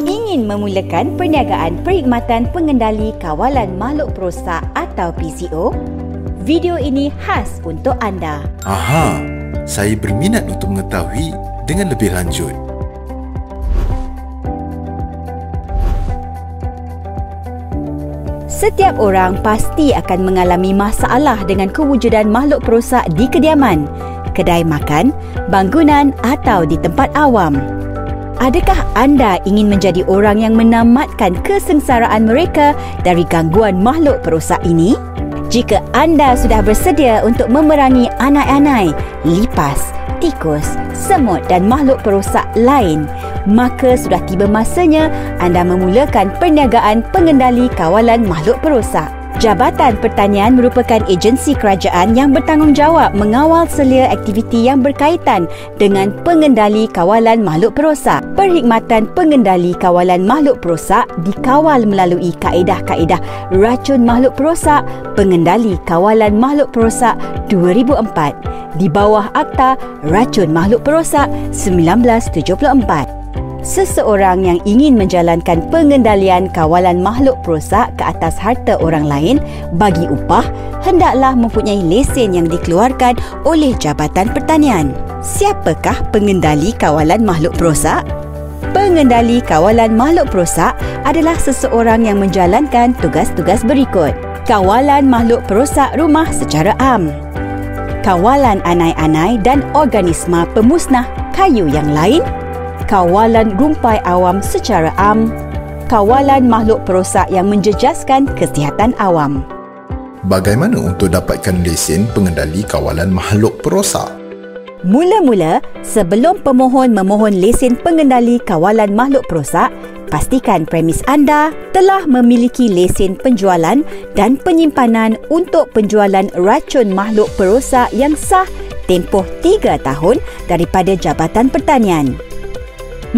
Ingin memulakan perniagaan perkhidmatan pengendali kawalan makhluk perosak atau PCO? Video ini khas untuk anda. Aha, saya berminat untuk mengetahui dengan lebih lanjut. Setiap orang pasti akan mengalami masalah dengan kewujudan makhluk perosak di kediaman, kedai makan, bangunan atau di tempat awam. Adakah anda ingin menjadi orang yang menamatkan kesengsaraan mereka dari gangguan makhluk perosak ini? Jika anda sudah bersedia untuk memerangi anai-anai, lipas, tikus, semut dan makhluk perosak lain, maka sudah tiba masanya anda memulakan perniagaan pengendali kawalan makhluk perosak. Jabatan Pertanian merupakan agensi kerajaan yang bertanggungjawab mengawal selia aktiviti yang berkaitan dengan pengendali kawalan makhluk perosak. Perkhidmatan pengendali kawalan makhluk perosak dikawal melalui kaedah-kaedah racun makhluk perosak, pengendali kawalan makhluk perosak 2004 di bawah Akta Racun Makhluk Perosak 1974. Seseorang yang ingin menjalankan pengendalian kawalan makhluk perosak ke atas harta orang lain bagi upah hendaklah mempunyai lesen yang dikeluarkan oleh Jabatan Pertanian. Siapakah pengendali kawalan makhluk perosak? Pengendali kawalan makhluk perosak adalah seseorang yang menjalankan tugas-tugas berikut: kawalan makhluk perosak rumah secara am, kawalan anai-anai dan organisma pemusnah kayu yang lain, kawalan rumpai awam secara am, kawalan makhluk perosak yang menjejaskan kesihatan awam. Bagaimana untuk dapatkan lesen pengendali kawalan makhluk perosak? Mula-mula, sebelum pemohon memohon lesen pengendali kawalan makhluk perosak, pastikan premis anda telah memiliki lesen penjualan dan penyimpanan untuk penjualan racun makhluk perosak yang sah tempoh 3 tahun daripada Jabatan Pertanian.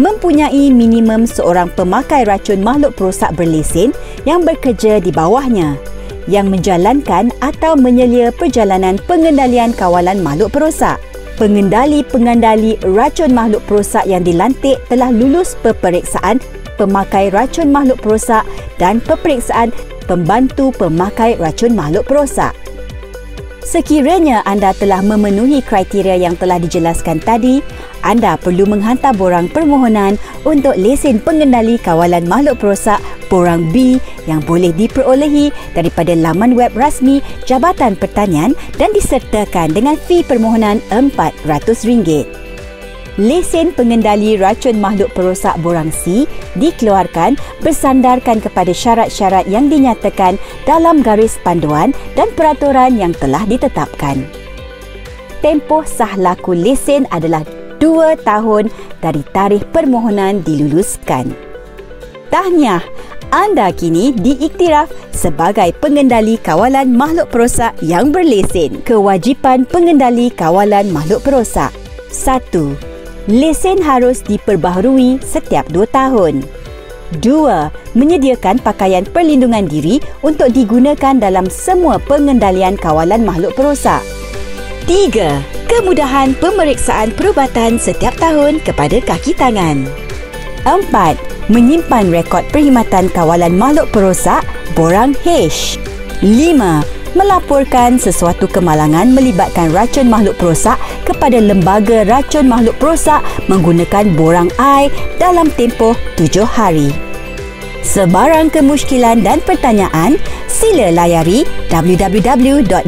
Mempunyai minimum seorang pemakai racun makhluk perosak berlesen yang bekerja di bawahnya, yang menjalankan atau menyelia perjalanan pengendalian kawalan makhluk perosak. Pengendali-pengendali racun makhluk perosak yang dilantik telah lulus peperiksaan pemakai racun makhluk perosak dan peperiksaan pembantu pemakai racun makhluk perosak. Sekiranya anda telah memenuhi kriteria yang telah dijelaskan tadi, anda perlu menghantar borang permohonan untuk lesen pengendali kawalan makhluk perosak borang B yang boleh diperolehi daripada laman web rasmi Jabatan Pertanian dan disertakan dengan fee permohonan RM400. Lesen pengendali racun makhluk perosak borang C dikeluarkan bersandarkan kepada syarat-syarat yang dinyatakan dalam garis panduan dan peraturan yang telah ditetapkan. Tempoh sah laku lesen adalah 2 tahun dari tarikh permohonan diluluskan. Tahniah, anda kini diiktiraf sebagai pengendali kawalan makhluk perosak yang berlesen. Kewajipan pengendali kawalan makhluk perosak: 1. Lesen harus diperbaharui setiap 2 tahun. 2. Menyediakan pakaian perlindungan diri untuk digunakan dalam semua pengendalian kawalan makhluk perosak. 3. Kemudahan pemeriksaan perubatan setiap tahun kepada kaki tangan. 4. Menyimpan rekod perkhidmatan kawalan makhluk perosak borang H. 5. Melaporkan sesuatu kemalangan melibatkan racun makhluk perosak kepada Lembaga Racun Makhluk Perosak menggunakan borang I dalam tempoh 7 hari. Sebarang kemusykilan dan pertanyaan, sila layari www.doa.gov.my.